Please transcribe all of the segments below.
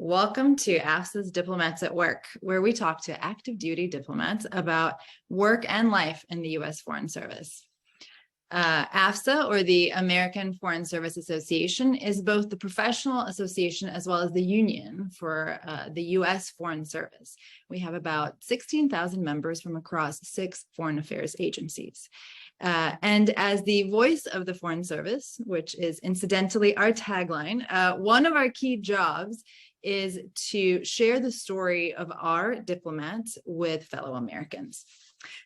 Welcome to AFSA's Diplomats at Work, where we talk to active duty diplomats about work and life in the U.S. Foreign Service. AFSA, or the American Foreign Service Association, is both the professional association as well as the union for the U.S. Foreign Service. We have about 16,000 members from across 6 foreign affairs agencies. And as the voice of the Foreign Service, which is incidentally our tagline, one of our key jobs is to share the story of our diplomats with fellow Americans.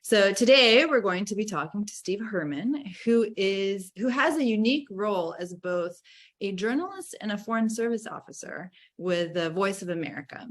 So today we're going to be talking to Steve Herman, who has a unique role as both a journalist and a foreign service officer with the Voice of America.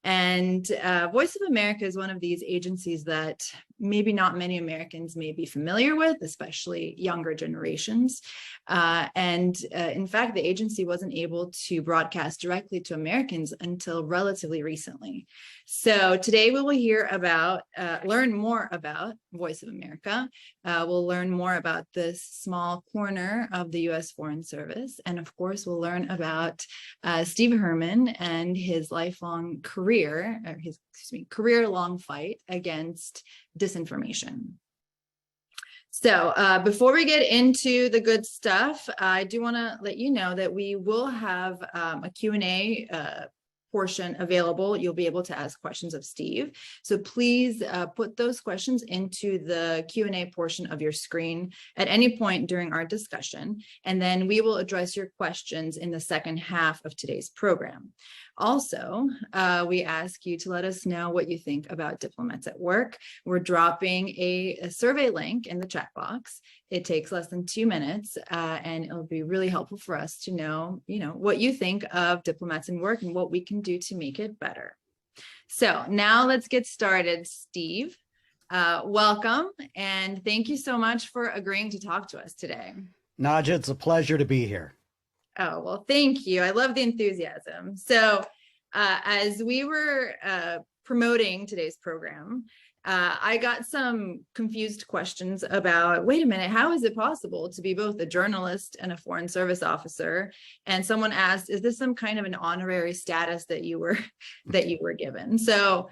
And Voice of America is one of these agencies that maybe not many Americans may be familiar with, especially younger generations. In fact, the agency wasn't able to broadcast directly to Americans until relatively recently. So today we will learn more about Voice of America. We'll learn more about this small corner of the U.S. Foreign Service. And of course, we'll learn about Steve Herman and his lifelong career-long fight against disinformation. So before we get into the good stuff, I do want to let you know that we will have a Q&A portion available. You'll be able to ask questions of Steve. So please put those questions into the Q&A portion of your screen at any point during our discussion, and then we will address your questions in the second half of today's program. Also, we ask you to let us know what you think about Diplomats at Work. We're dropping a survey link in the chat box. It takes less than 2 minutes, and it'll be really helpful for us to know, what you think of Diplomats at Work and what we can do to make it better. So now let's get started. Steve, welcome, and thank you so much for agreeing to talk to us today. Naja, it's a pleasure to be here. Oh, well, thank you. I love the enthusiasm. So as we were promoting today's program, I got some confused questions about, wait a minute, how is it possible to be both a journalist and a foreign service officer? And someone asked, is this some kind of an honorary status that you were given? So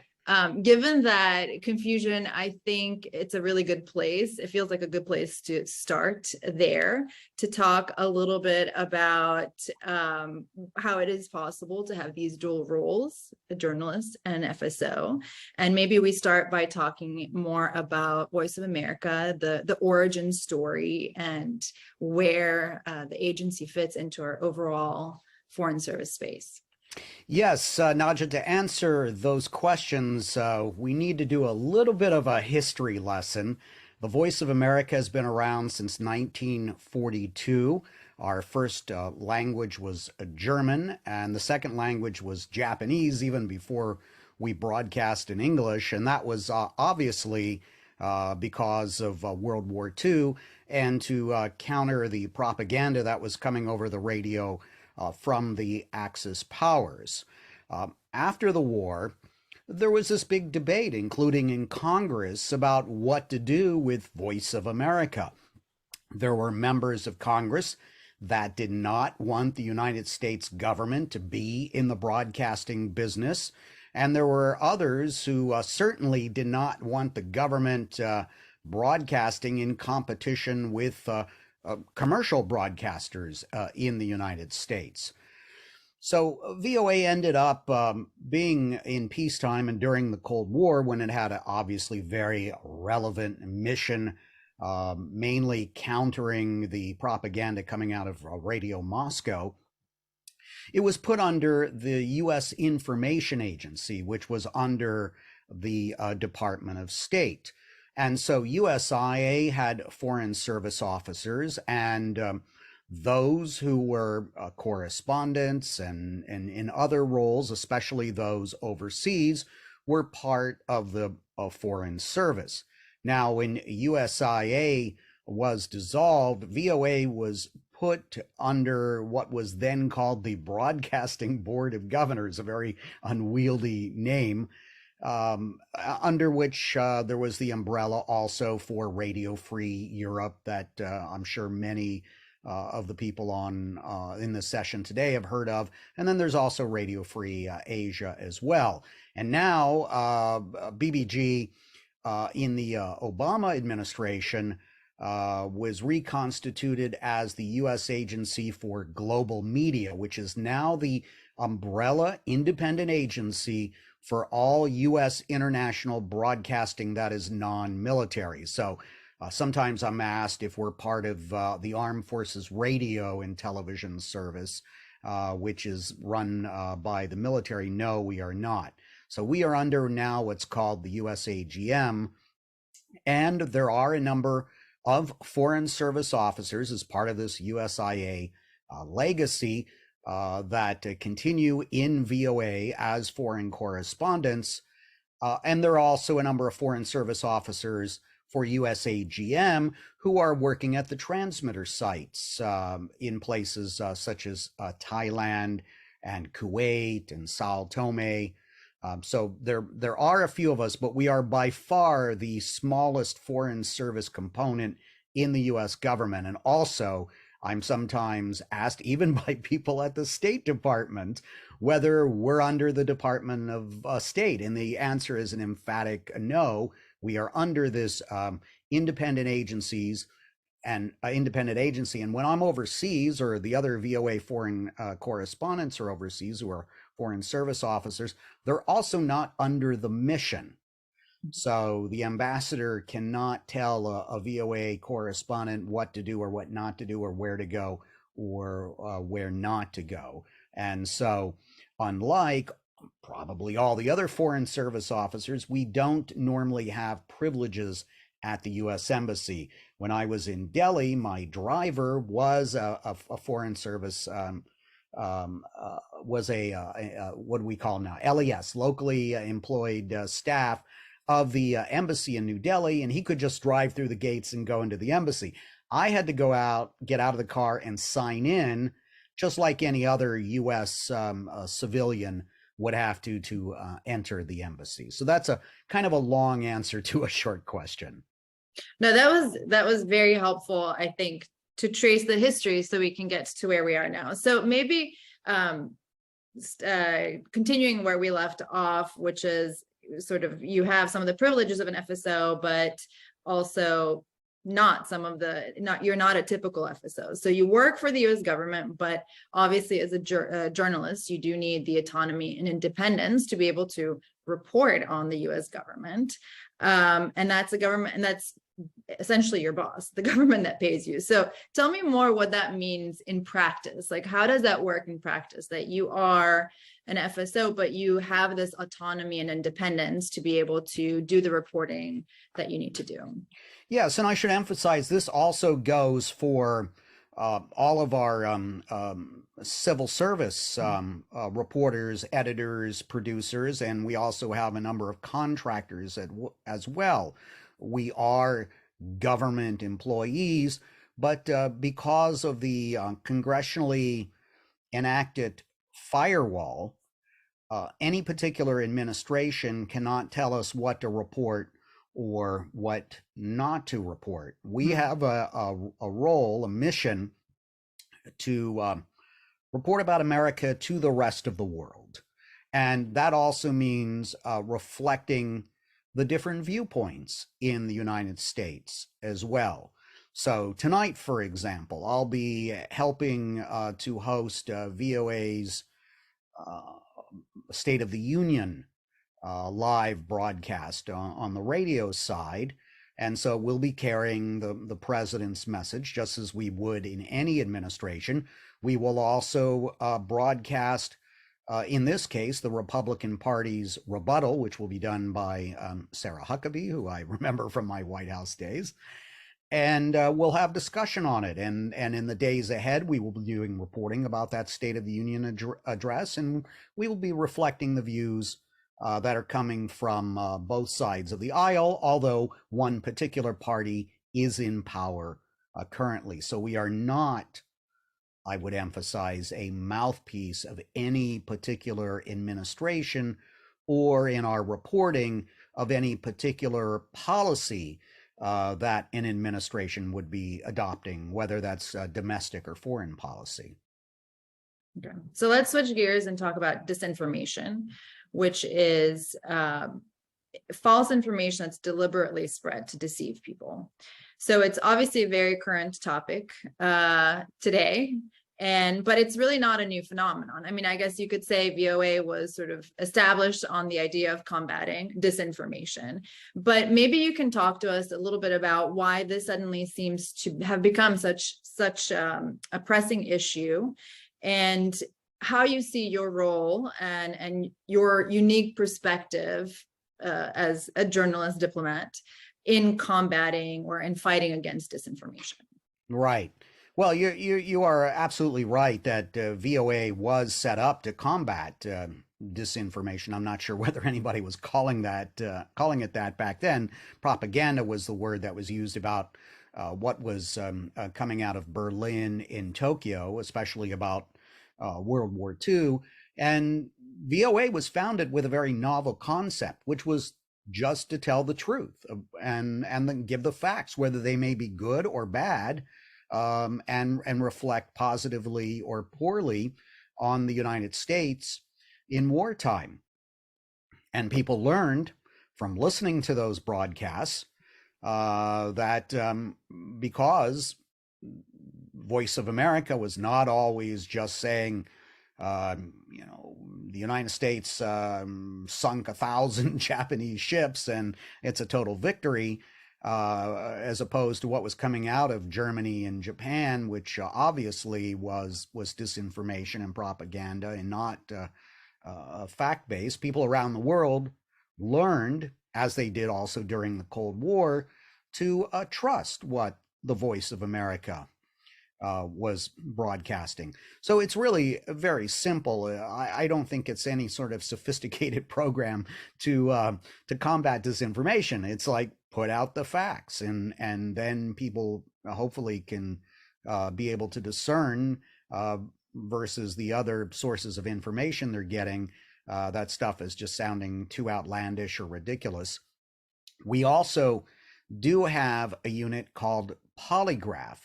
given that confusion, I think it's a really good place. It feels like a good place to start there, to talk a little bit about how it is possible to have these dual roles, a journalist and an FSO. And maybe we start by talking more about Voice of America, the origin story, and where the agency fits into our overall foreign service space. Yes, Naja, to answer those questions, we need to do a little bit of a history lesson. The Voice of America has been around since 1942. Our first language was German, and the second language was Japanese, even before we broadcast in English. And that was obviously because of World War II, and to counter the propaganda that was coming over the radio from the Axis powers. After the war, there was this big debate, including in Congress, about what to do with Voice of America. There were members of Congress that did not want the United States government to be in the broadcasting business, and there were others who certainly did not want the government broadcasting in competition with commercial broadcasters in the United States. So VOA ended up being in peacetime and during the Cold War, when it had an obviously very relevant mission, mainly countering the propaganda coming out of Radio Moscow. It was put under the U.S. Information Agency, which was under the Department of State. And so USIA had foreign service officers, and those who were correspondents and in other roles, especially those overseas, were part of the foreign service. Now, when USIA was dissolved, VOA was put under what was then called the Broadcasting Board of Governors, a very unwieldy name, under which there was the umbrella also for Radio Free Europe that I'm sure many of the people on in this session today have heard of. And then there's also Radio Free Asia as well. And now BBG in the Obama administration was reconstituted as the U.S. Agency for Global Media, which is now the umbrella independent agency for all U.S. international broadcasting that is non-military. So sometimes I'm asked if we're part of the Armed Forces Radio and Television Service, which is run by the military. No, we are not. So we are under now what's called the USAGM, and there are a number of Foreign Service officers as part of this USIA legacy that continue in VOA as foreign correspondents. And there are also a number of Foreign Service officers for USAGM who are working at the transmitter sites in places such as Thailand and Kuwait and Sao Tome. So there are a few of us, but we are by far the smallest Foreign Service component in the U.S. government. And also, I'm sometimes asked, even by people at the State Department, whether we're under the Department of State. And the answer is an emphatic no. We are under this independent agency. And when I'm overseas, or the other VOA foreign correspondents are overseas who are Foreign Service officers, they're also not under the mission. So the ambassador cannot tell a VOA correspondent what to do or what not to do, or where to go or where not to go. And so, unlike probably all the other Foreign Service officers, we don't normally have privileges at the U.S. Embassy. When I was in Delhi, my driver was a Foreign Service, what do we call them now? LES, locally employed staff of the embassy in New Delhi, and he could just drive through the gates and go into the embassy. I had to get out of the car and sign in, just like any other U.S. Civilian would have to enter the embassy. So that's a kind of a long answer to a short question. No, that was very helpful, I think, to trace the history so we can get to where we are now. So maybe continuing where we left off, which is sort of, you have some of the privileges of an FSO, but also you're not a typical FSO. So you work for the US government, but obviously as a journalist, you do need the autonomy and independence to be able to report on the US government. And that's a government, and that's essentially your boss, the government that pays you. So tell me more what that means in practice. Like, how does that work in practice, that you are an FSO, but you have this autonomy and independence to be able to do the reporting that you need to do? Yes, and I should emphasize this also goes for all of our civil service reporters, editors, producers, and we also have a number of contractors as well. We are government employees, but because of the congressionally enacted firewall, any particular administration cannot tell us what to report or what not to report. We have a role, a mission to report about America to the rest of the world. And that also means reflecting the different viewpoints in the United States as well. So tonight, for example, I'll be helping to host VOA's State of the Union live broadcast on the radio side. And so we'll be carrying the president's message, just as we would in any administration. We will also broadcast, in this case, the Republican Party's rebuttal, which will be done by Sarah Huckabee, who I remember from my White House days. And we'll have discussion on it. And in the days ahead, we will be doing reporting about that State of the Union address, and we will be reflecting the views that are coming from both sides of the aisle, although one particular party is in power currently. So we are not, I would emphasize, a mouthpiece of any particular administration or in our reporting of any particular policy that an administration would be adopting, whether that's domestic or foreign policy. Okay. So let's switch gears and talk about disinformation, which is false information that's deliberately spread to deceive people. So it's obviously a very current topic today, but it's really not a new phenomenon. I mean, I guess you could say VOA was sort of established on the idea of combating disinformation, but maybe you can talk to us a little bit about why this suddenly seems to have become such a pressing issue, and how you see your role and your unique perspective as a journalist diplomat in combating or in fighting against disinformation. Right. Well, you are absolutely right that VOA was set up to combat disinformation. I'm not sure whether anybody was calling it that back then. Propaganda was the word that was used about what was coming out of Berlin in Tokyo, especially about World War II. And VOA was founded with a very novel concept, which was just to tell the truth and then give the facts, whether they may be good or bad, and reflect positively or poorly on the United States in wartime. And people learned from listening to those broadcasts that because Voice of America was not always just saying, the United States sunk 1,000 Japanese ships and it's a total victory, as opposed to what was coming out of Germany and Japan, which obviously was disinformation and propaganda and not fact-based. People around the world learned, as they did also during the Cold War, to trust what the Voice of America was broadcasting. So it's really very simple. I don't think it's any sort of sophisticated program to combat disinformation. It's like put out the facts, and then people hopefully can be able to discern versus the other sources of information they're getting. That stuff is just sounding too outlandish or ridiculous. We also do have a unit called Polygraph,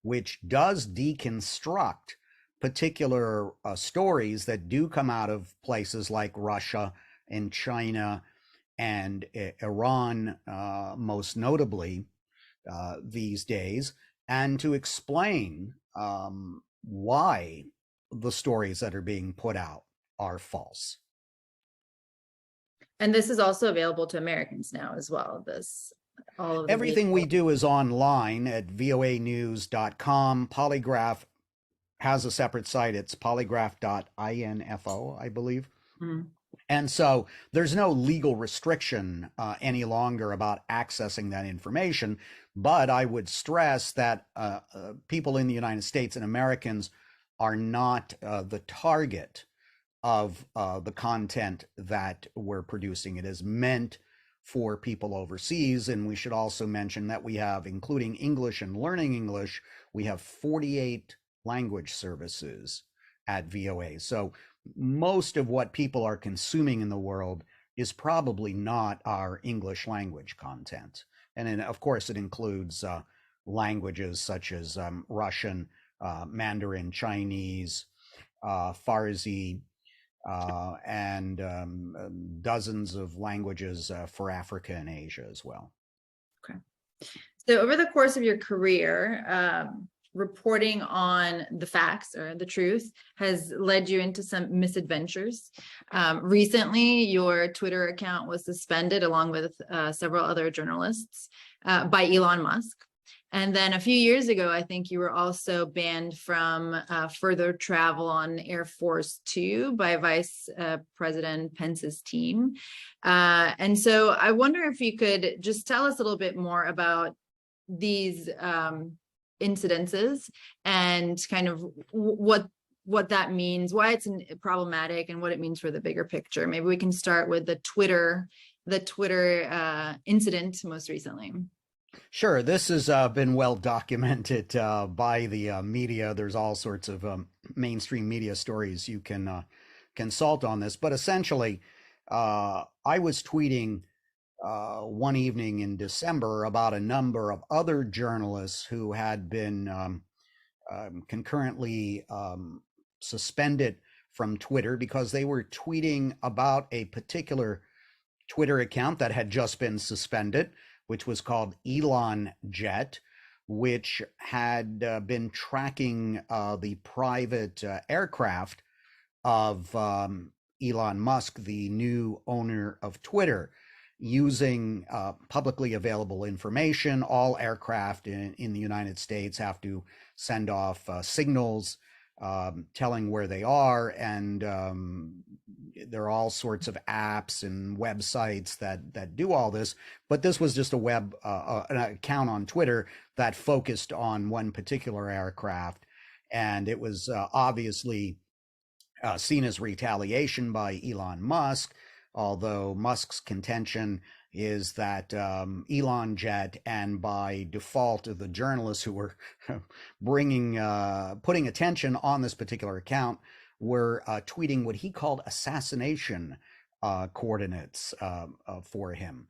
which does deconstruct particular stories that do come out of places like Russia and China and Iran, most notably these days, and to explain why the stories that are being put out are false. And this is also available to Americans now as well. All of everything we do is online at voanews.com. Polygraph has a separate site. It's polygraph.info, I believe. Mm-hmm. And so there's no legal restriction any longer about accessing that information. But I would stress that people in the United States and Americans are not the target of the content that we're producing. It is meant for people overseas. And we should also mention that we have, including English and Learning English, we have 48 language services at VOA. So most of what people are consuming in the world is probably not our English language content. And then, of course, it includes languages such as Russian, Mandarin, Chinese, Farsi, and dozens of languages for Africa and Asia as well. Okay. So over the course of your career, reporting on the facts or the truth has led you into some misadventures. Recently, your Twitter account was suspended along with several other journalists by Elon Musk. And then a few years ago, I think you were also banned from further travel on Air Force Two by Vice President Pence's team. And so I wonder if you could just tell us a little bit more about these incidences and kind of what that means, why it's problematic, and what it means for the bigger picture. Maybe we can start with the Twitter incident most recently. Sure. This has been well documented by the media. There's all sorts of mainstream media stories you can consult on this. But essentially, I was tweeting one evening in December about a number of other journalists who had been concurrently suspended from Twitter because they were tweeting about a particular Twitter account that had just been suspended, which was called Elon Jet, which had been tracking the private aircraft of Elon Musk, the new owner of Twitter, using publicly available information. All aircraft in the United States have to send off signals telling where they are, and there are all sorts of apps and websites that do all this. But this was just an account on Twitter that focused on one particular aircraft, and it was obviously seen as retaliation by Elon Musk, although Musk's contention is that Elon Jet, and by default the journalists who were putting attention on this particular account, were tweeting what he called assassination coordinates for him.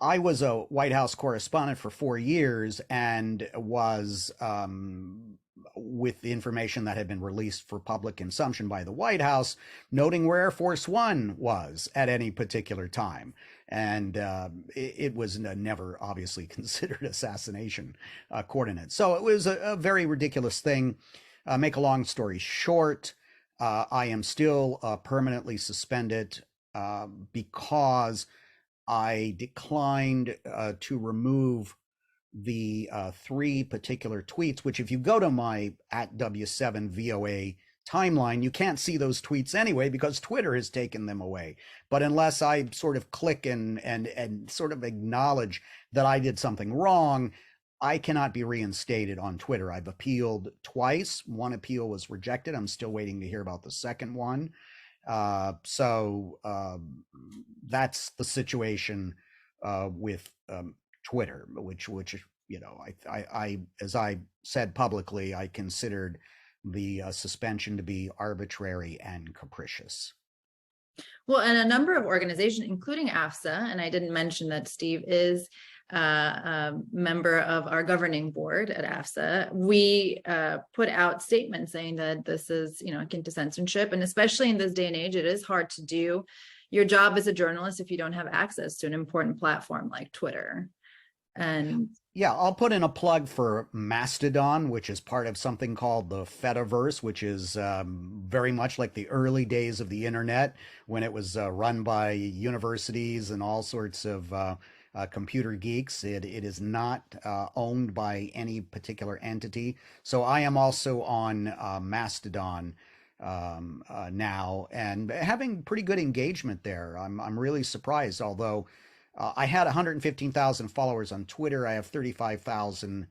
I was a White House correspondent for 4 years and was with the information that had been released for public consumption by the White House, noting where Air Force One was at any particular time. And it was never obviously considered assassination coordinates. So it was a very ridiculous thing. Make a long story short, I am still permanently suspended because I declined to remove the 3 particular tweets, which if you go to my @W7VOA timeline, you can't see those tweets anyway because Twitter has taken them away. But unless I sort of click and sort of acknowledge that I did something wrong, I cannot be reinstated on Twitter. I've appealed twice. One appeal was rejected. I'm still waiting to hear about the second one. So that's the situation with Twitter, which you know, I as I said publicly, I considered the suspension to be arbitrary and capricious. Well, and a number of organizations, including AFSA, and I didn't mention that Steve is a member of our governing board at AFSA, we put out statements saying that this is, you know, akin to censorship. And especially in this day and age, it is hard to do your job as a journalist if you don't have access to an important platform like Twitter. And yeah, I'll put in a plug for Mastodon, which is part of something called the Fediverse, which is very much like the early days of the internet when it was run by universities and all sorts of computer geeks. It is not owned by any particular entity. So I am also on Mastodon now and having pretty good engagement there. I'm really surprised, although I had 115,000 followers on Twitter. I have 35,000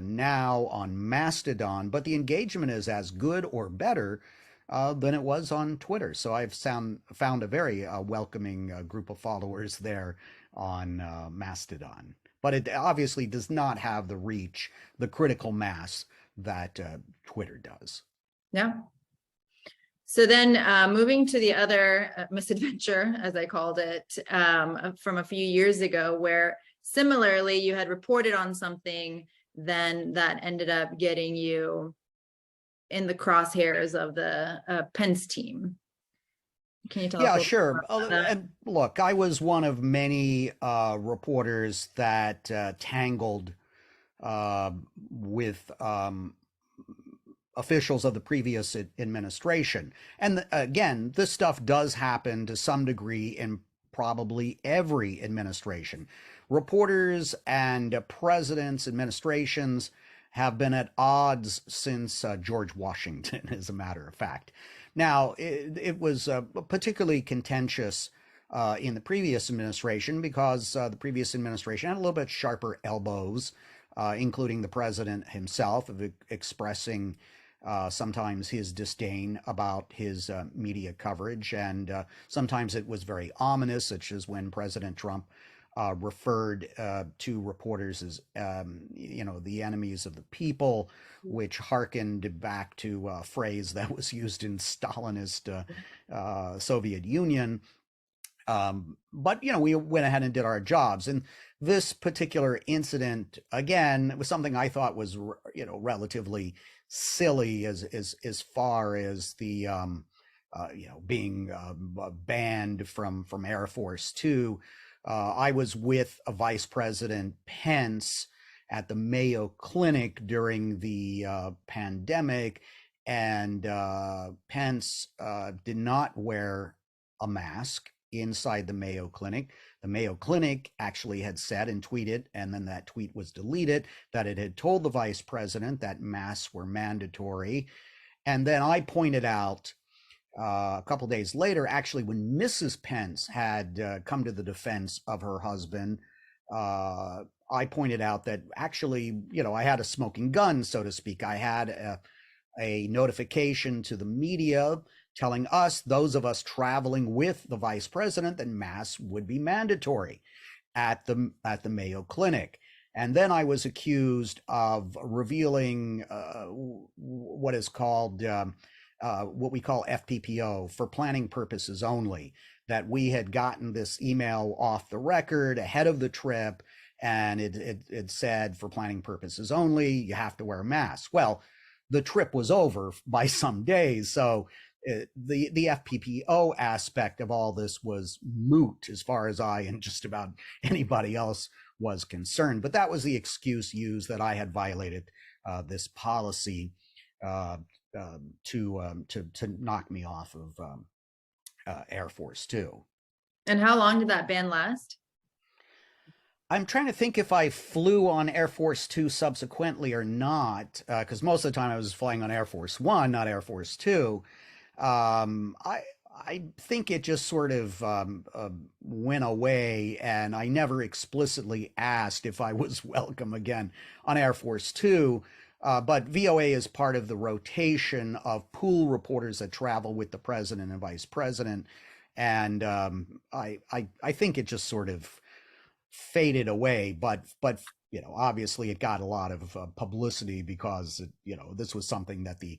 now on Mastodon, but the engagement is as good or better than it was on Twitter. So I've found a very welcoming group of followers there on Mastodon. But it obviously does not have the reach, the critical mass that Twitter does. yeah. So then moving to the other misadventure, as I called it, from a few years ago, where similarly you had reported on something then that ended up getting you in the crosshairs of the Pence team. Can you tell us? Yeah, sure. And look, I was one of many reporters that tangled with officials of the previous administration. And again, this stuff does happen to some degree in probably every administration. Reporters and presidents, administrations have been at odds since George Washington, as a matter of fact. Now, it was particularly contentious in the previous administration because the previous administration had a little bit sharper elbows, including the president himself, of expressing sometimes his disdain about his media coverage. And sometimes it was very ominous, such as when President Trump referred to reporters as, the enemies of the people, which harkened back to a phrase that was used in Stalinist Soviet Union. But we went ahead and did our jobs. And this particular incident, again, was something I thought was relatively silly as far as the being banned from Air Force Two. I was with a Vice President Pence at the Mayo Clinic during the pandemic, and Pence did not wear a mask inside the Mayo Clinic. The Mayo Clinic actually had said and tweeted, and then that tweet was deleted, that it had told the vice president that masks were mandatory. And then I pointed out a couple days later, actually, when Mrs. Pence had come to the defense of her husband, I pointed out that actually, I had a smoking gun, so to speak. I had a notification to the media telling us, those of us traveling with the vice president, that masks would be mandatory at the Mayo Clinic. And then I was accused of revealing what is called what we call FPPO, for planning purposes only, that we had gotten this email off the record ahead of the trip, and it said, for planning purposes only, you have to wear a mask. Well, the trip was over by some days, so the FPPO aspect of all this was moot as far as I and just about anybody else was concerned. But that was the excuse used, that I had violated this policy to knock me off of Air Force Two. And how long did that ban last? I'm trying to think if I flew on Air Force Two subsequently or not, because most of the time I was flying on Air Force One, not Air Force Two. I think it just sort of went away, and I never explicitly asked if I was welcome again on Air Force Two. But VOA is part of the rotation of pool reporters that travel with the president and vice president, and I think it just sort of faded away. But obviously it got a lot of publicity, because this was something that the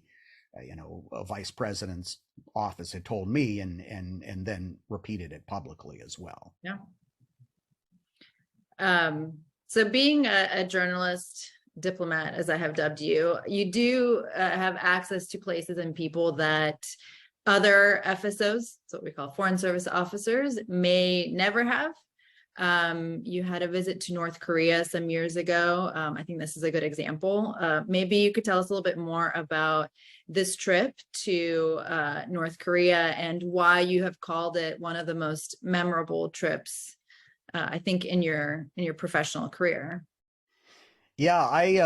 vice president's office had told me, and then repeated it publicly as well. Yeah. So being a journalist, diplomat, as I have dubbed you, you do have access to places and people that other FSOs, so what we call Foreign Service officers, may never have. You had a visit to North Korea some years ago. I think this is a good example. Maybe you could tell us a little bit more about this trip to North Korea and why you have called it one of the most memorable trips, I think, in your professional career. Yeah, I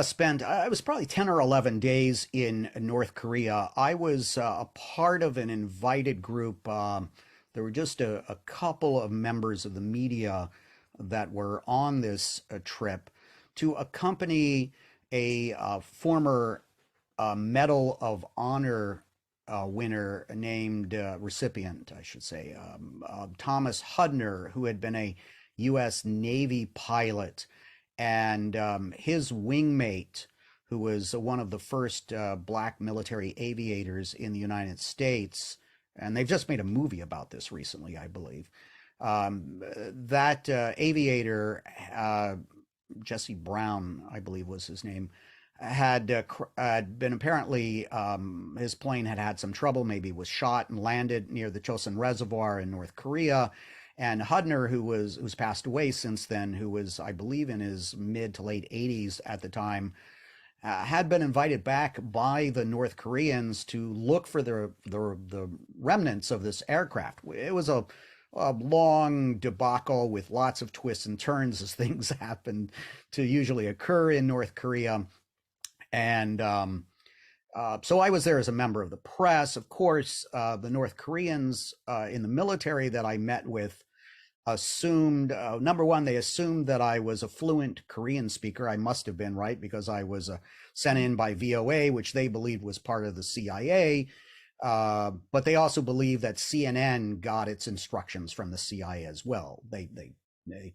was probably 10 or 11 days in North Korea. I was a part of an invited group. There were just a couple of members of the media that were on this trip to accompany a former Medal of Honor winner named recipient, I should say, Thomas Hudner, who had been a U.S. Navy pilot, and his wingmate, who was one of the first black military aviators in the United States. And they've just made a movie about this recently, I believe. That aviator, Jesse Brown, I believe was his name, had been apparently, his plane had some trouble, maybe was shot and landed near the Chosin Reservoir in North Korea. And Hudner, who's passed away since then, who was, I believe, in his mid to late 80s at the time, had been invited back by the North Koreans to look for the remnants of this aircraft. It was a long debacle with lots of twists and turns, as things happen to usually occur in North Korea. And so I was there as a member of the press. Of course, the North Koreans in the military that I met with assumed, number one, they assumed that I was a fluent Korean speaker. I must have been, right? Because I was sent in by VOA, which they believed was part of the CIA. But they also believed that CNN got its instructions from the CIA as well. They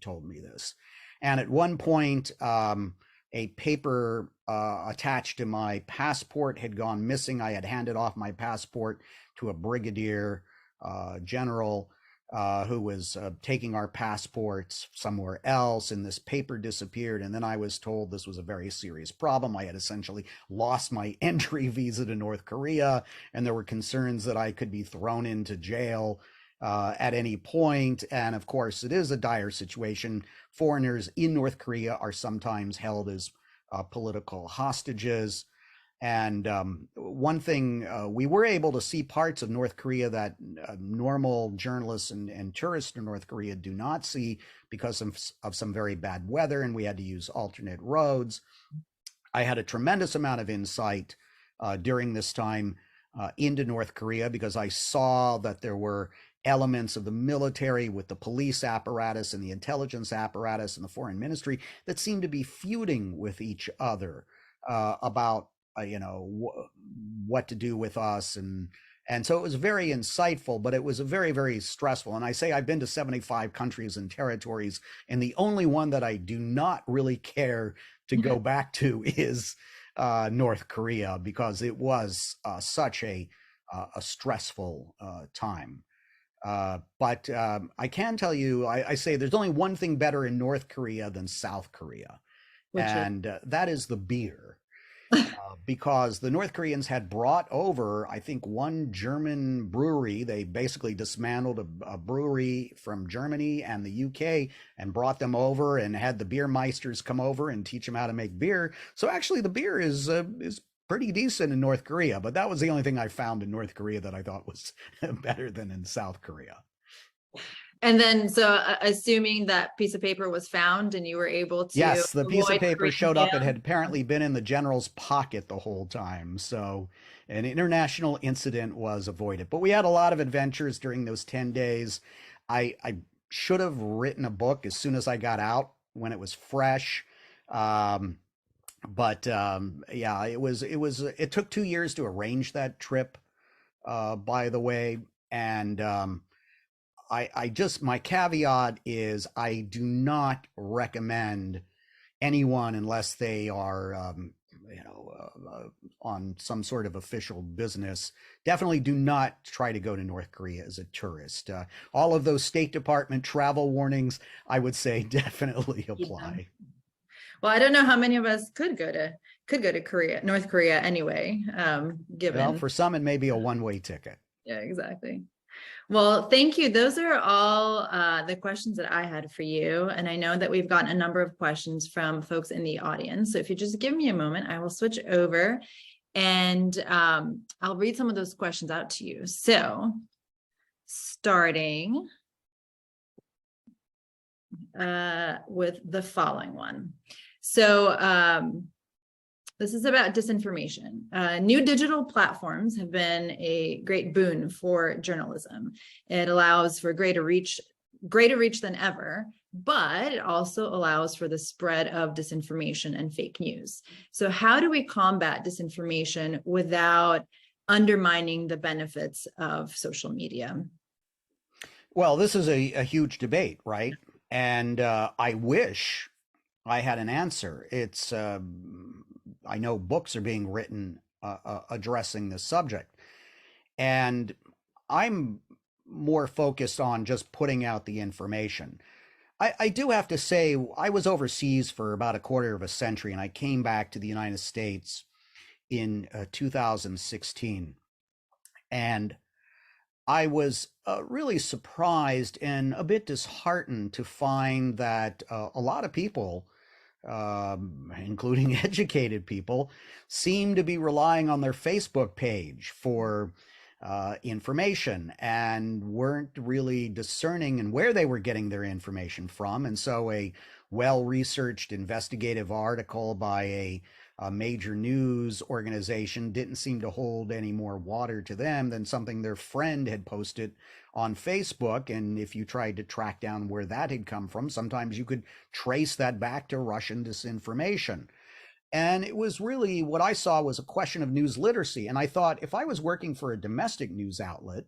told me this. And at one point, a paper attached to my passport had gone missing. I had handed off my passport to a brigadier general who was taking our passports somewhere else, and this paper disappeared. And then I was told this was a very serious problem. I had essentially lost my entry visa to North Korea, and there were concerns that I could be thrown into jail at any point. And of course, it is a dire situation. Foreigners in North Korea are sometimes held as political hostages. And one thing, we were able to see parts of North Korea that normal journalists and tourists in North Korea do not see because of some very bad weather, and we had to use alternate roads. I had a tremendous amount of insight during this time into North Korea because I saw that there were elements of the military with the police apparatus and the intelligence apparatus and the foreign ministry that seemed to be feuding with each other about what to do with us. And so it was very insightful, but it was a very, very stressful. And I say I've been to 75 countries and territories, and the only one that I do not really care to go back to is North Korea, because it was such a stressful time. But I can tell you, I say there's only one thing better in North Korea than South Korea, and that is the beer. Because the North Koreans had brought over, I think, one German brewery. They basically dismantled a brewery from Germany and the UK and brought them over and had the beer meisters come over and teach them how to make beer. So actually the beer is pretty decent in North Korea, but that was the only thing I found in North Korea that I thought was better than in South Korea. And then, so assuming that piece of paper was found and you were able to. Yes, the piece of paper showed up. It had mail. apparently been in the general's pocket the whole time. So an international incident was avoided. But we had a lot of adventures during those 10 days. I should have written a book as soon as I got out when it was fresh. Yeah, it took 2 years to arrange that trip, by the way. And my caveat is I do not recommend anyone, unless they are, on some sort of official business, definitely do not try to go to North Korea as a tourist. All of those State Department travel warnings, I would say, definitely apply. Yeah. Well, I don't know how many of us could go to North Korea anyway, given. Well, for some, it may be a one-way ticket. Yeah, exactly. Well, thank you. Those are all the questions that I had for you. And I know that we've gotten a number of questions from folks in the audience. So if you just give me a moment, I will switch over and I'll read some of those questions out to you. So starting with the following one. So this is about disinformation. New digital platforms have been a great boon for journalism. It allows for greater reach than ever, but it also allows for the spread of disinformation and fake news. So how do we combat disinformation without undermining the benefits of social media? Well, this is a huge debate, right? And I wish I had an answer. I know books are being written addressing this subject, and I'm more focused on just putting out the information. I do have to say, I was overseas for about a quarter of a century, and I came back to the United States in 2016, and I was really surprised and a bit disheartened to find that a lot of people, including educated people, seem to be relying on their Facebook page for information and weren't really discerning in where they were getting their information from. And so a well-researched investigative article by a major news organization didn't seem to hold any more water to them than something their friend had posted on Facebook. And if you tried to track down where that had come from, sometimes you could trace that back to Russian disinformation. And it was really, what I saw was a question of news literacy. And I thought, if I was working for a domestic news outlet,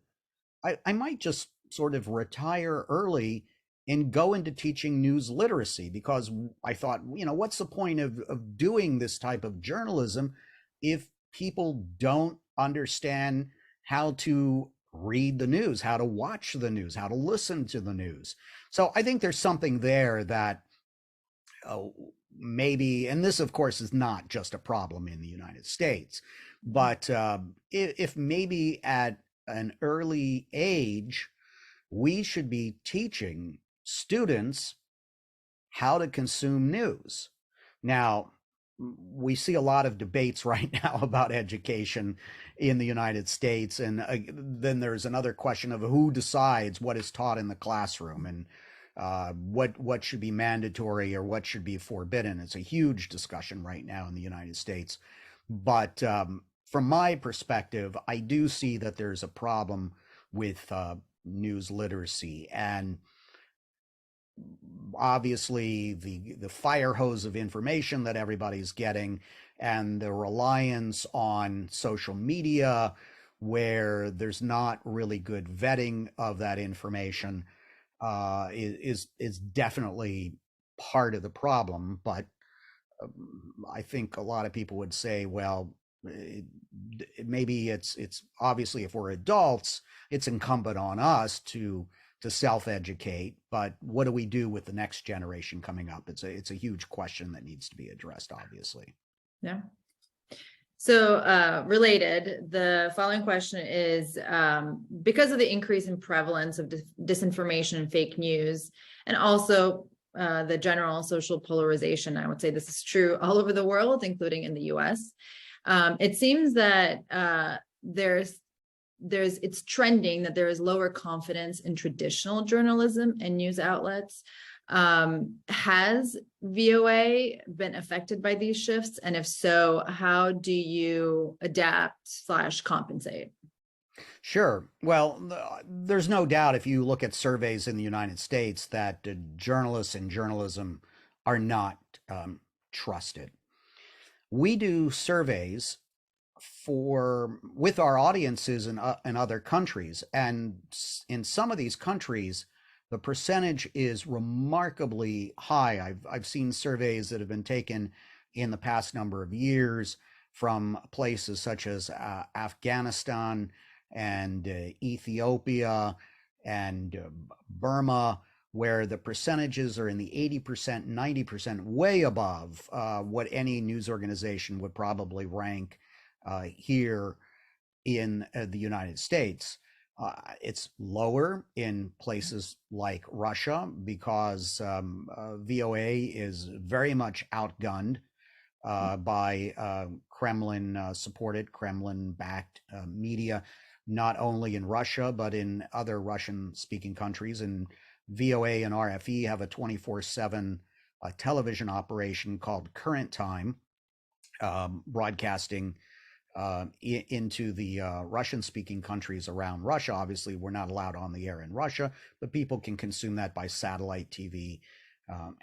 I might just sort of retire early and go into teaching news literacy, because I thought, what's the point of doing this type of journalism if people don't understand how to read the news, how to watch the news, how to listen to the news. So I think there's something there that uh, maybe, and this of course is not just a problem in the United States, but if maybe at an early age, we should be teaching students how to consume news. Now, we see a lot of debates right now about education in the United States, and then there's another question of who decides what is taught in the classroom and what should be mandatory or what should be forbidden. It's a huge discussion right now in the United States. But from my perspective, I do see that there's a problem with news literacy, and obviously the fire hose of information that everybody's getting and the reliance on social media where there's not really good vetting of that information is definitely part of the problem. But I think a lot of people would say, well, maybe it's obviously, if we're adults, it's incumbent on us to self-educate, but what do we do with the next generation coming up? It's a huge question that needs to be addressed, obviously. Yeah. So related, the following question is, because of the increase in prevalence of disinformation and fake news, and also the general social polarization, I would say this is true all over the world, including in the US. It seems that it's trending that there is lower confidence in traditional journalism and news outlets. Has VOA been affected by these shifts? And if so, how do you adapt/compensate? Sure. Well, there's no doubt if you look at surveys in the United States that journalists and journalism are not trusted. We do surveys with our audiences in other countries, and in some of these countries the percentage is remarkably high. I've seen surveys that have been taken in the past number of years from places such as Afghanistan and Ethiopia and Burma, where the percentages are in the 80%, 90%, way above what any news organization would probably rank here in the United States. It's lower in places like Russia because VOA is very much outgunned by Kremlin supported, Kremlin backed media, not only in Russia, but in other Russian speaking countries. And VOA and RFE have a 24/7 television operation called Current Time, broadcasting into the Russian speaking countries around Russia. Obviously, we're not allowed on the air in Russia, but people can consume that by satellite TV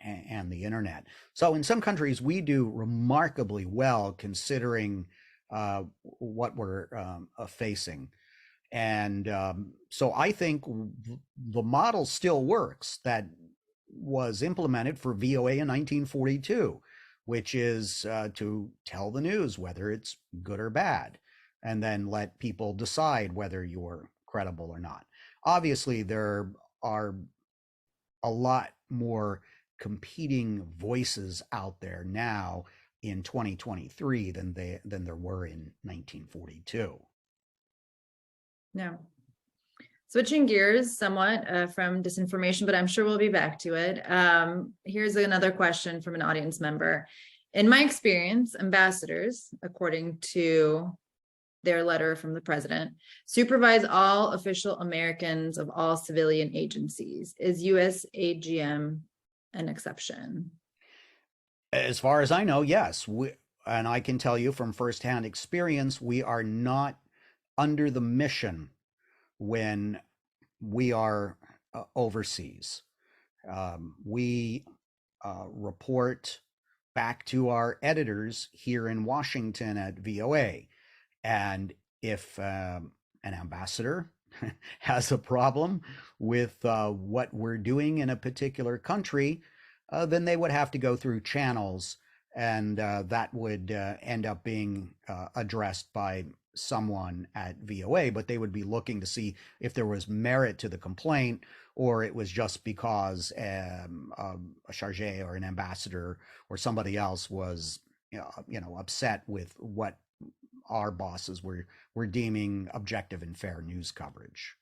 and the internet. So in some countries, we do remarkably well considering what we're facing. And so I think the model still works that was implemented for VOA in 1942, which is to tell the news whether it's good or bad, and then let people decide whether you're credible or not. Obviously, there are a lot more competing voices out there now in 2023 than there were in 1942. No. Switching gears somewhat from disinformation, but I'm sure we'll be back to it. Here's another question from an audience member. In my experience, ambassadors, according to their letter from the president, supervise all official Americans of all civilian agencies. Is US AGM an exception? As far as I know, yes. And I can tell you from firsthand experience, we are not under the mission when we are overseas. We report back to our editors here in Washington at VOA. And if an ambassador has a problem with what we're doing in a particular country, then they would have to go through channels and that would end up being addressed by someone at VOA, but they would be looking to see if there was merit to the complaint, or it was just because a charge or an ambassador or somebody else was, upset with what our bosses were deeming objective and fair news coverage.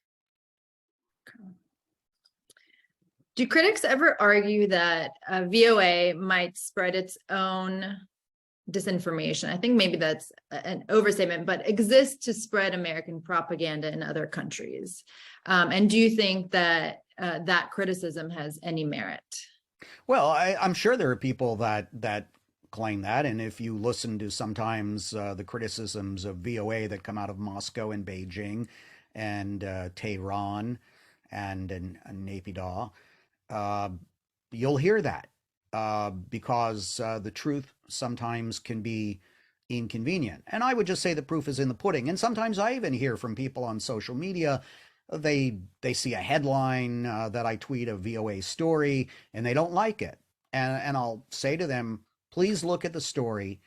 Do critics ever argue that VOA might spread its own disinformation? I think maybe that's an overstatement, but exists to spread American propaganda in other countries. And do you think that that criticism has any merit? Well, I'm sure there are people that claim that, and if you listen to sometimes the criticisms of VOA that come out of Moscow and Beijing and Tehran and Naypyidaw, you'll hear that because the truth sometimes can be inconvenient. And I would just say the proof is in the pudding. And sometimes I even hear from people on social media, they see a headline that I tweet a VOA story and they don't like it. And I'll say to them, please look at the story,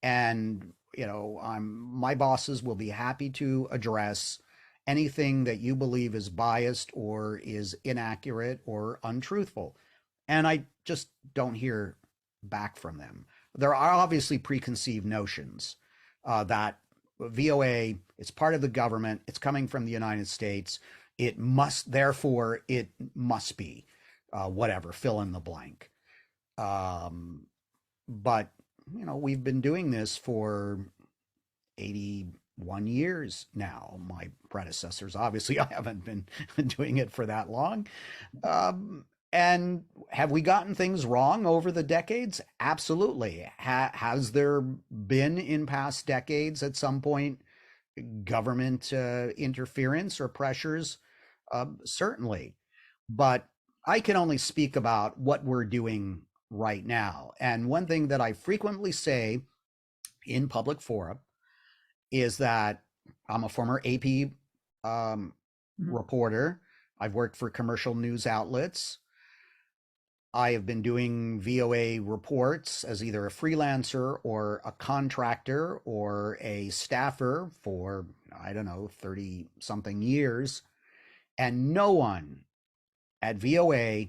and my bosses will be happy to address anything that you believe is biased or is inaccurate or untruthful. And I just don't hear back from them. There are obviously preconceived notions that VOA is part of the government, it's coming from the United States, it must be whatever, fill in the blank. But we've been doing this for 81 years now. My predecessors, obviously, I haven't been doing it for that long. And have we gotten things wrong over the decades? Absolutely. Has there been in past decades at some point government interference or pressures? Certainly. But I can only speak about what we're doing right now. And one thing that I frequently say in public fora is that I'm a former AP reporter. I've worked for commercial news outlets. I have been doing VOA reports as either a freelancer or a contractor or a staffer for, 30 something years. And no one at VOA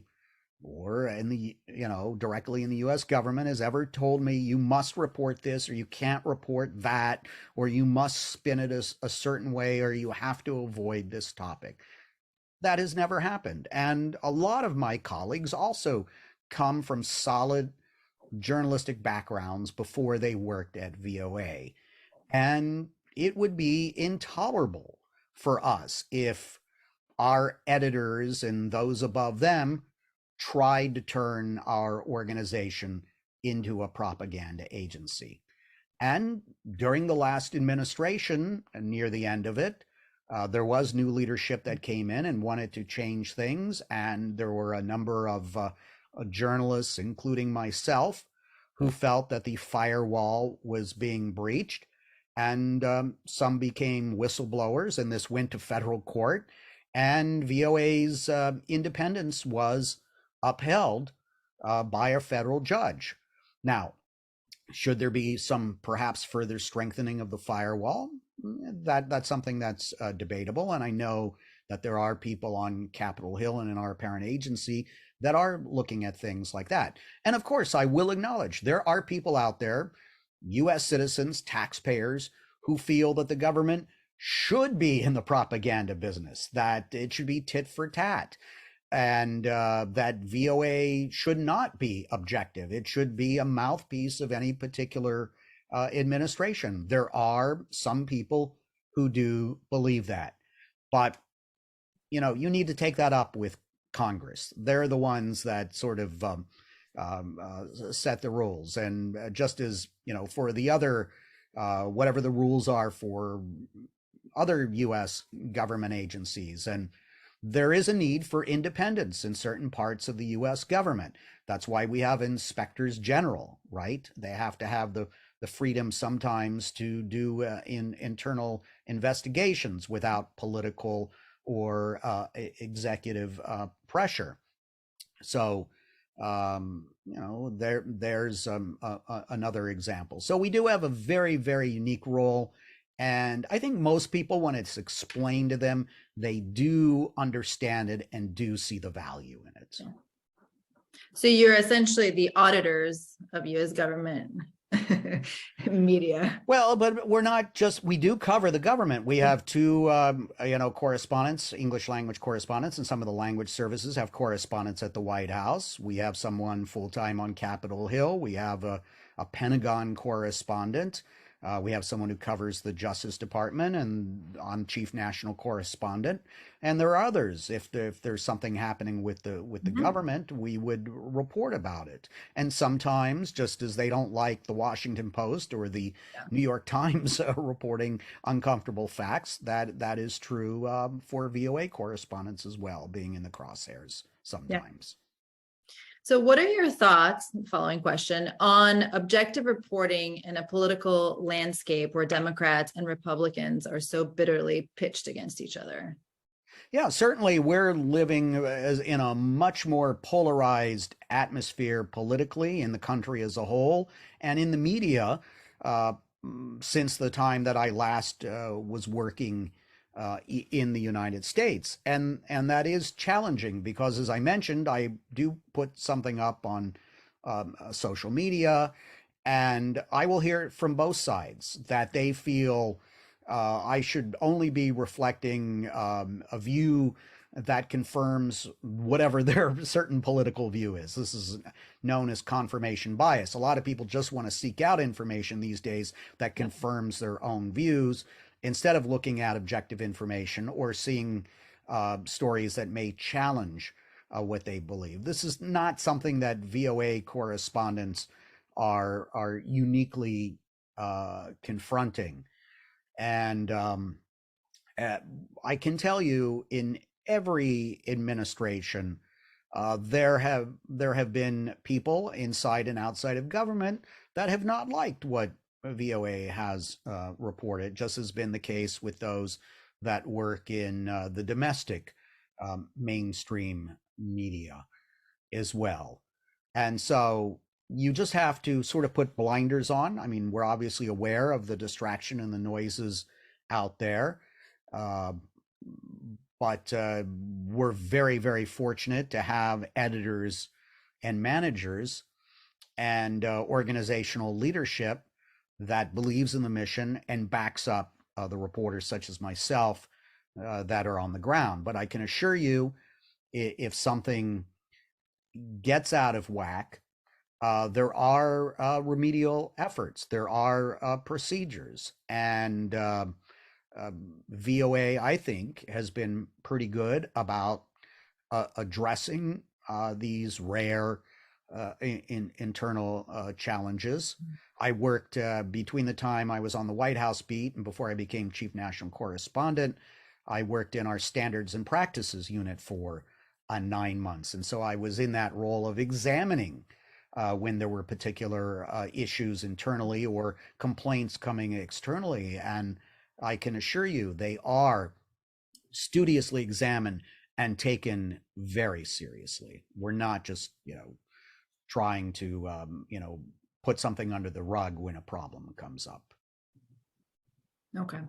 or in the, directly in the US government has ever told me you must report this or you can't report that, or you must spin it a certain way, or you have to avoid this topic. That has never happened. And a lot of my colleagues also come from solid journalistic backgrounds before they worked at VOA. And it would be intolerable for us if our editors and those above them tried to turn our organization into a propaganda agency. And during the last administration, near the end of it, there was new leadership that came in and wanted to change things. And there were a number of journalists, including myself, who felt that the firewall was being breached. And some became whistleblowers, and this went to federal court. And VOA's independence was upheld by a federal judge. Now, should there be some perhaps further strengthening of the firewall? That's something that's debatable. And I know that there are people on Capitol Hill and in our parent agency that are looking at things like that. And of course, I will acknowledge there are people out there, US citizens, taxpayers, who feel that the government should be in the propaganda business, that it should be tit for tat, and that VOA should not be objective. It should be a mouthpiece of any particular administration. There are some people who do believe that, but you need to take that up with Congress. They're the ones that sort of set the rules, and just as for the other whatever the rules are for other U.S. government agencies, and there is a need for independence in certain parts of the U.S. government. That's why we have inspectors general, right? They have to have the freedom sometimes to do internal investigations without political or executive pressure. So there's another example. So we do have a very, very unique role. And I think most people, when it's explained to them, they do understand it and do see the value in it. Yeah. So you're essentially the auditors of U.S. government media. Well, but we're not just, we do cover the government. We have two, correspondents, English language correspondents, and some of the language services have correspondents at the White House. We have someone full-time on Capitol Hill. We have a Pentagon correspondent. We have someone who covers the Justice Department and on Chief National Correspondent, and there are others. If there's something happening with the government, we would report about it. And sometimes, just as they don't like the Washington Post or the New York Times reporting uncomfortable facts, that is true for VOA correspondents as well, being in the crosshairs sometimes. So what are your thoughts, following question, on objective reporting in a political landscape where Democrats and Republicans are so bitterly pitched against each other? Yeah, certainly we're living in a much more polarized atmosphere politically in the country as a whole and in the media since the time that I last was working in the United States. And that is challenging because, as I mentioned, I do put something up on social media, and I will hear it from both sides that they feel I should only be reflecting a view that confirms whatever their certain political view is. This is known as confirmation bias. A lot of people just want to seek out information these days that confirms their own views, instead of looking at objective information or seeing stories that may challenge what they believe. This is not something that VOA correspondents are uniquely confronting. And I can tell you, in every administration, there have been people inside and outside of government that have not liked what VOA has reported, just as been the case with those that work in the domestic mainstream media as well. And so you just have to sort of put blinders on. I mean, we're obviously aware of the distraction and the noises out there, but we're very, very fortunate to have editors and managers and organizational leadership that believes in the mission and backs up the reporters such as myself that are on the ground. But I can assure you, if something gets out of whack, there are remedial efforts, there are procedures, and VOA, I think, has been pretty good about addressing these rare internal challenges. I worked between the time I was on the White House beat and before I became Chief National Correspondent, I worked in our Standards and Practices unit for 9 months. And so I was in that role of examining when there were particular issues internally or complaints coming externally. And I can assure you, they are studiously examined and taken very seriously. We're not just, trying to, put something under the rug when a problem comes up. Okay.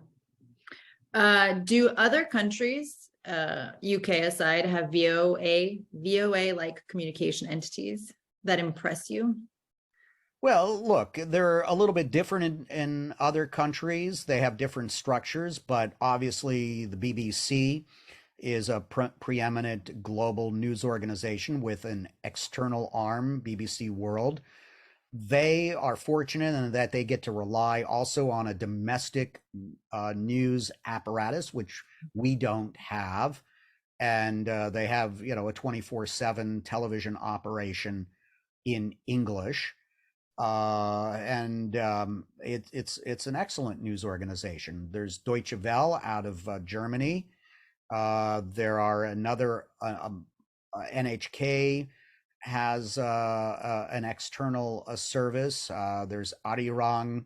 Do other countries, UK aside, have VOA-like communication entities that impress you? Well, look, they're a little bit different in other countries. They have different structures, but obviously the BBC is a preeminent global news organization with an external arm, BBC World. They are fortunate in that they get to rely also on a domestic news apparatus, which we don't have. And they have, a 24/7 television operation in English. It's an excellent news organization. There's Deutsche Welle out of Germany. There are another NHK has an external service. There's Arirang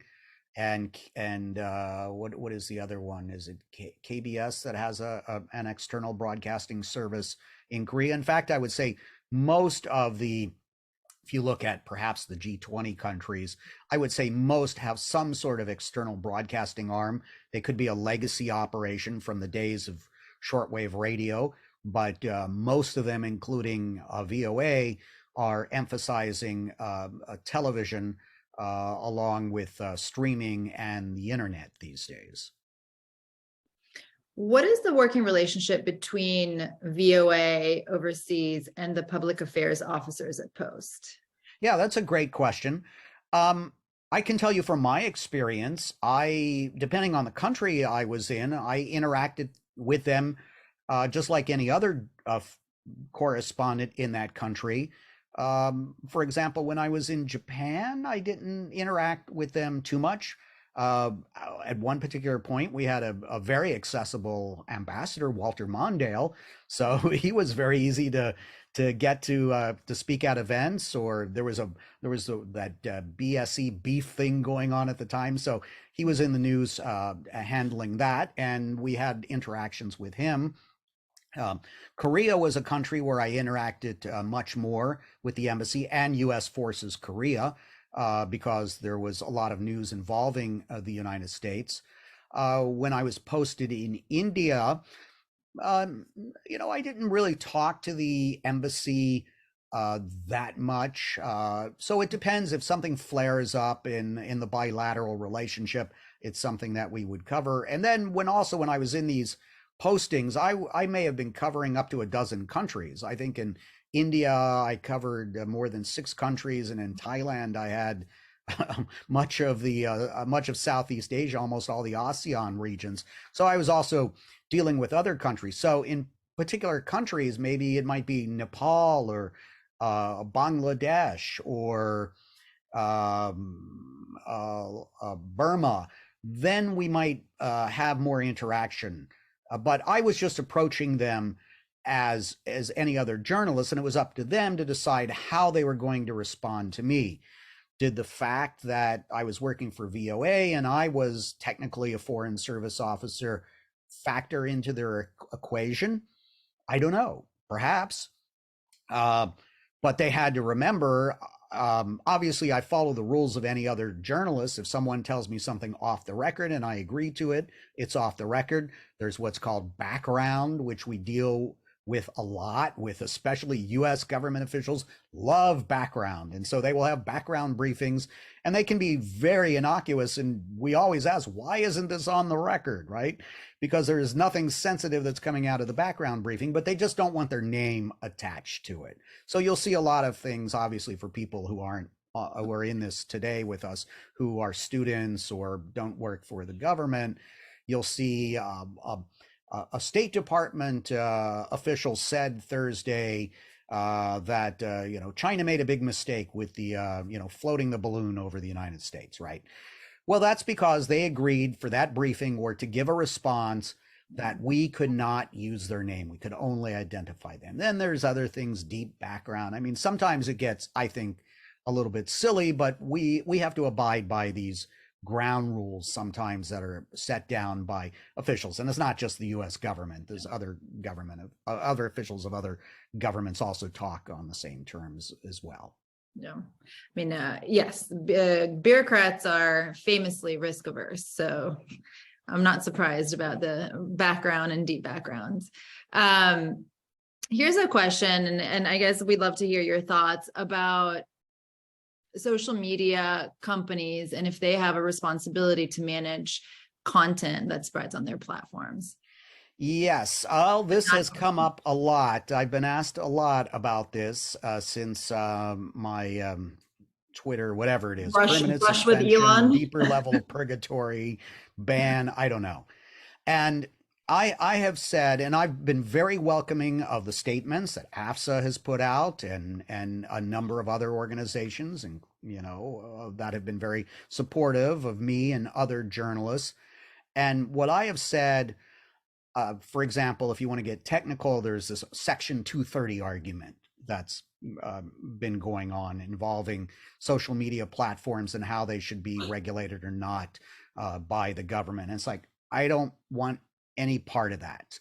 and what is the other one? Is it KBS that has an external broadcasting service in Korea? In fact, I would say most of the if you look at perhaps the G20 countries, I would say most have some sort of external broadcasting arm. They could be a legacy operation from the days of shortwave radio, but most of them, including VOA, are emphasizing television along with streaming and the internet these days. What is the working relationship between VOA overseas and the public affairs officers at Post? Yeah, that's a great question. I can tell you from my experience, depending on the country I was in, I interacted with them just like any other correspondent in that country. For example, when I was in Japan, I didn't interact with them too much. Uh, at one particular point, we had a very accessible ambassador, Walter Mondale, so he was very easy to get to speak at events. Or that BSE beef thing going on at the time, so he was in the news handling that, and we had interactions with him. Um, Korea was a country where I interacted much more with the embassy and U.S. Forces Korea because there was a lot of news involving the United States. When I was posted in India, um, I didn't really talk to the embassy that much. So it depends if something flares up in the bilateral relationship. It's something that we would cover. And then when I was in these postings, I may have been covering up to a dozen countries. I think in India I covered more than 6 countries, and in Thailand I had much of Southeast Asia, almost all the ASEAN regions. So I was also dealing with other countries. So in particular countries, maybe it might be Nepal or Bangladesh or Burma. Then we might have more interaction. But I was just approaching them as any other journalist, and it was up to them to decide how they were going to respond to me. Did the fact that I was working for VOA and I was technically a foreign service officer factor into their equation? I don't know, perhaps. Uh, but they had to remember, obviously, I follow the rules of any other journalist. If someone tells me something off the record and I agree to it, it's off the record. There's what's called background, which we deal with a lot, with especially US government officials love background. And so they will have background briefings, and they can be very innocuous. And we always ask, why isn't this on the record, right? Because there is nothing sensitive that's coming out of the background briefing, but they just don't want their name attached to it. So you'll see a lot of things, obviously, for people who are in this today with us, who are students or don't work for the government. You'll see a State Department official said Thursday that China made a big mistake with the floating the balloon over the United States, right? Well, that's because they agreed for that briefing or to give a response that we could not use their name. We could only identify them. Then there's other things, deep background. I mean, sometimes it gets, I think, a little bit silly, but we have to abide by these ground rules sometimes that are set down by officials. And it's not just the US government. There's other officials of other governments also talk on the same terms as well. Yeah. I mean, yes, bureaucrats are famously risk averse. So I'm not surprised about the background and deep backgrounds. Here's a question, and I guess we'd love to hear your thoughts about social media companies and if they have a responsibility to manage content that spreads on their platforms. Yes, this has come up a lot. I've been asked a lot about this since my Twitter, whatever it is, permanent Brush with suspension, Elon. deeper level of purgatory, ban, I don't know. And I have said, and I've been very welcoming of the statements that AFSA has put out and a number of other organizations, and that have been very supportive of me and other journalists. And what I have said, for example, if you want to get technical, there's this Section 230 argument that's been going on involving social media platforms and how they should be regulated or not by the government. And it's like, I don't want any part of that.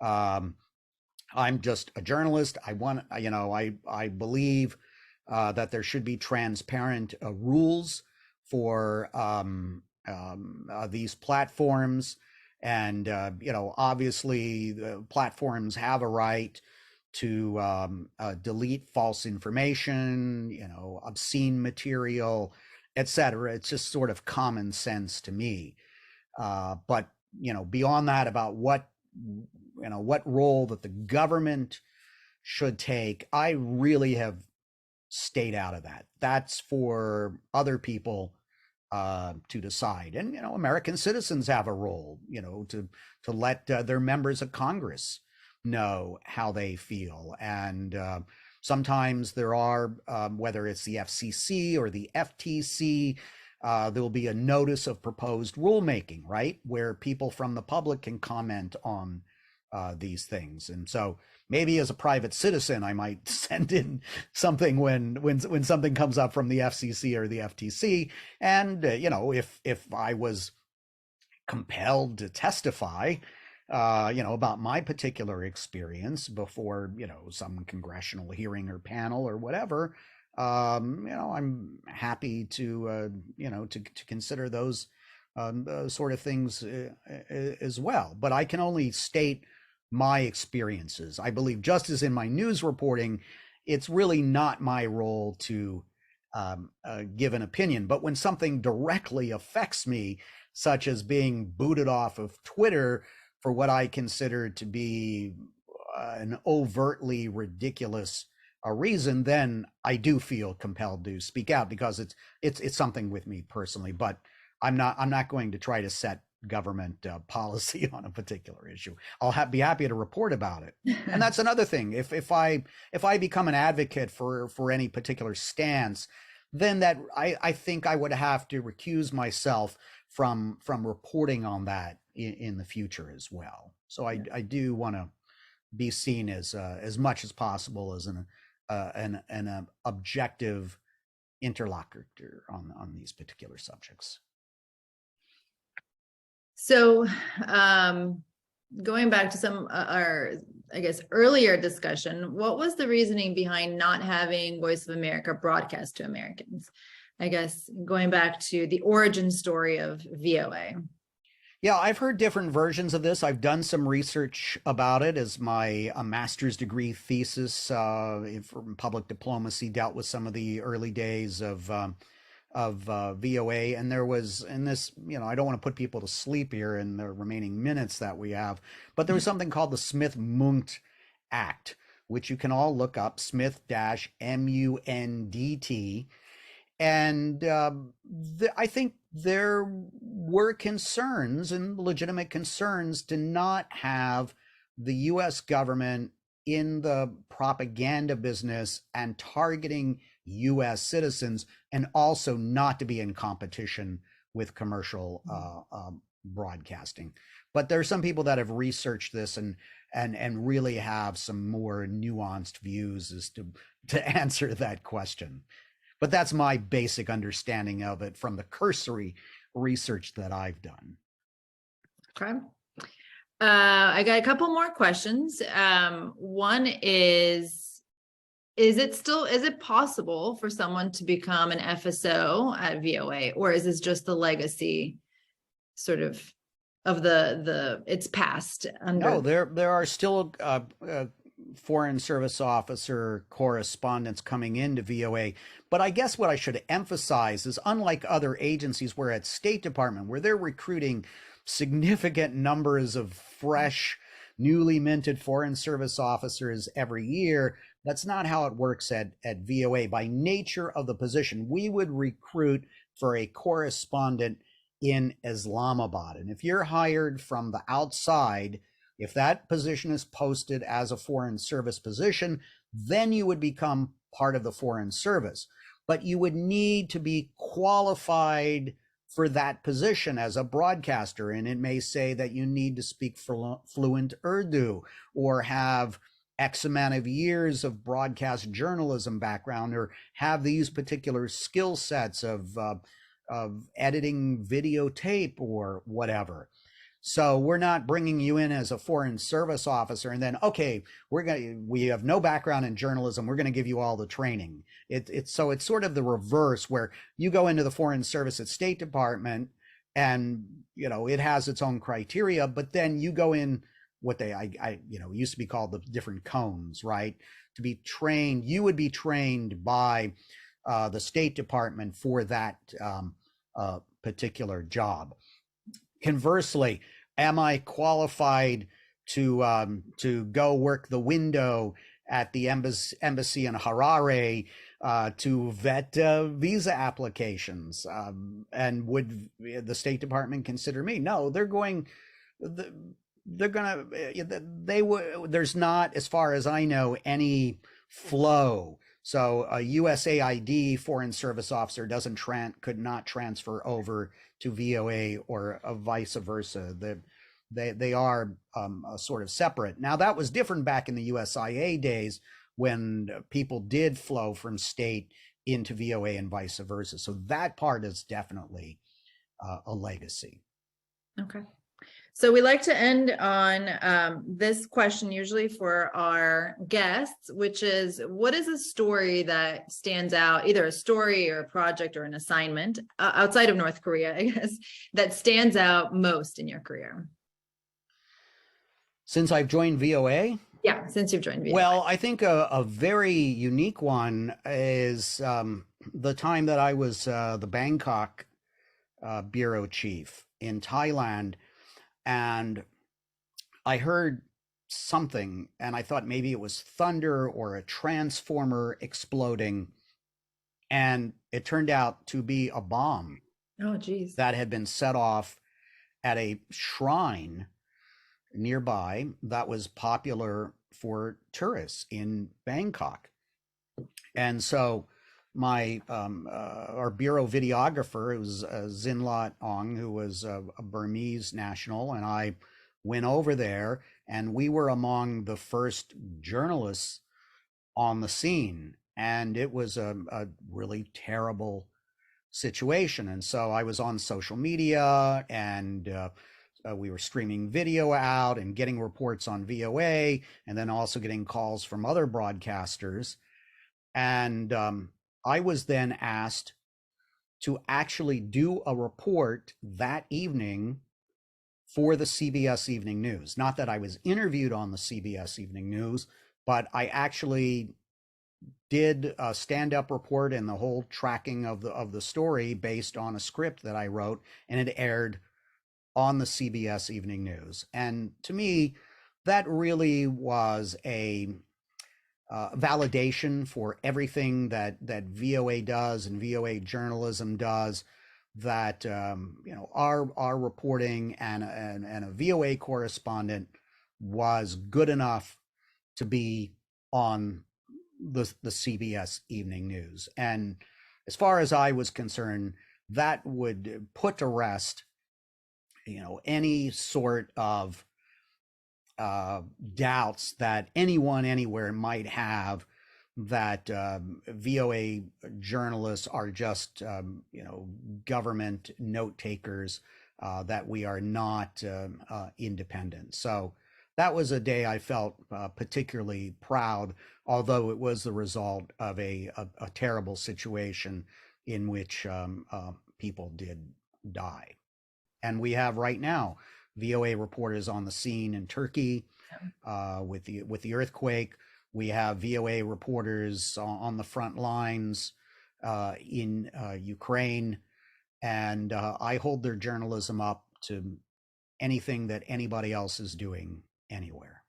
I'm just a journalist. I believe that there should be transparent rules for these platforms. And, obviously the platforms have a right to delete false information, obscene material, etc. It's just sort of common sense to me. But, beyond that, about what role that the government should take, I really have stayed out of that. That's for other people to decide. And American citizens have a role, to let their members of Congress know how they feel. And sometimes there are, whether it's the FCC or the FTC, there'll be a notice of proposed rulemaking, right, where people from the public can comment on these things. And so maybe as a private citizen, I might send in something when something comes up from the FCC or the FTC. And if I was compelled to testify, about my particular experience before, some congressional hearing or panel or whatever, I'm happy to, to consider those sort of things as well. But I can only state my experiences. I believe, just as in my news reporting, it's really not my role to give an opinion. But when something directly affects me, such as being booted off of Twitter for what I consider to be an overtly ridiculous reason, then I do feel compelled to speak out, because it's something with me personally. But I'm not going to try to set government policy on a particular issue. I'll be happy to report about it. And that's another thing. If I become an advocate for any particular stance, then that I think I would have to recuse myself from reporting on that in the future as well. So I do want to be seen as much as possible as an objective interlocutor on these particular subjects. So going back to some our, I guess, earlier discussion, what was the reasoning behind not having Voice of America broadcast to Americans? I guess going back to the origin story of VOA. Yeah, I've heard different versions of this. I've done some research about it, as my master's degree thesis from public diplomacy dealt with some of the early days of VOA. And there was, in this, I don't want to put people to sleep here in the remaining minutes that we have, but there was something called the Smith-Mundt Act, which you can all look up, Smith-Mundt. And I think there were concerns, and legitimate concerns, to not have the US government in the propaganda business and targeting US citizens, and also not to be in competition with commercial broadcasting. But there are some people that have researched this and really have some more nuanced views as to answer that question. But that's my basic understanding of it from the cursory research that I've done. Okay. I got a couple more questions. One is it possible for someone to become an FSO at VOA, or is this just the legacy sort of it's past? No, there are still Foreign Service officer correspondents coming into VOA. But I guess what I should emphasize is, unlike other agencies, where at State Department, where they're recruiting significant numbers of fresh, newly minted Foreign Service officers every year, that's not how it works at VOA. By nature of the position, we would recruit for a correspondent in Islamabad. And if you're hired from the outside, if that position is posted as a Foreign Service position, then you would become part of the Foreign Service. But you would need to be qualified for that position as a broadcaster. And it may say that you need to speak fluent Urdu, or have X amount of years of broadcast journalism background, or have these particular skill sets of editing videotape or whatever. So we're not bringing you in as a foreign service officer and then, okay, we have no background in journalism. We're going to give you all the training. It's sort of the reverse, where you go into the Foreign Service at State Department and, it has its own criteria, but then you go in what used to be called the different cones, right? To be trained, you would be trained by the State Department for that particular job. Conversely, am I qualified to go work the window at the embassy in Harare to vet visa applications? And would the State Department consider me? No, there's not, as far as I know, any flow. So a USAID foreign service officer could not transfer over to VOA or vice versa. They are sort of separate. Now, that was different back in the USIA days when people did flow from state into VOA and vice versa. So that part is definitely a legacy. Okay. So we like to end on this question usually for our guests, which is, what is a story that stands out, either a story or a project or an assignment outside of North Korea, I guess, that stands out most in your career? Since I've joined VOA? Yeah, since you've joined VOA. Well, I think a very unique one is the time that I was the Bangkok bureau chief in Thailand. And I heard something, and I thought maybe it was thunder or a transformer exploding. And it turned out to be a bomb. Oh, geez. That had been set off at a shrine nearby that was popular for tourists in Bangkok. And so our bureau videographer, it was Zinlat Ong, who was a Burmese national, and I went over there, and we were among the first journalists on the scene, and it was a really terrible situation. And so I was on social media, and we were streaming video out and getting reports on VOA, and then also getting calls from other broadcasters. And I was then asked to actually do a report that evening for the CBS Evening News. Not that I was interviewed on the CBS Evening News, but I actually did a stand-up report and the whole tracking of the story based on a script that I wrote, and it aired on the CBS Evening News. And to me, that really was a validation for everything that VOA does and VOA journalism does, that our reporting and a VOA correspondent was good enough to be on the CBS Evening News. And as far as I was concerned, that would put to rest any sort of doubts that anyone anywhere might have that VOA journalists are just government note takers, that we are not independent. So that was a day I felt particularly proud, although it was the result of a terrible situation in which people did die. And we have right now VOA reporters on the scene in Turkey with the earthquake. We have VOA reporters on the front lines in Ukraine, and I hold their journalism up to anything that anybody else is doing anywhere.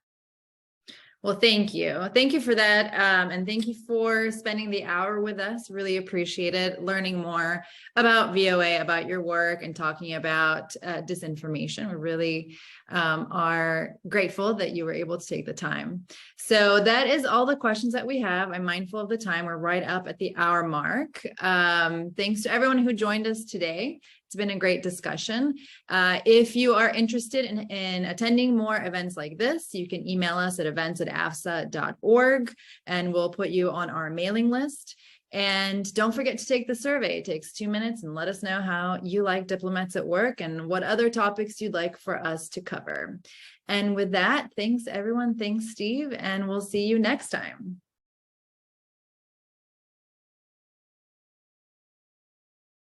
Well, thank you. Thank you for that. And thank you for spending the hour with us. Really appreciate it. Learning more about VOA, about your work, and talking about disinformation. We really are grateful that you were able to take the time. So that is all the questions that we have. I'm mindful of the time. We're right up at the hour mark. Thanks to everyone who joined us today. It's been a great discussion. If you are interested in attending more events like this, you can email us at events@afsa.org, and we'll put you on our mailing list. And don't forget to take the survey. It takes 2 minutes, and let us know how you like Diplomats at Work and what other topics you'd like for us to cover. And with that, thanks everyone. Thanks, Steve, and we'll see you next time.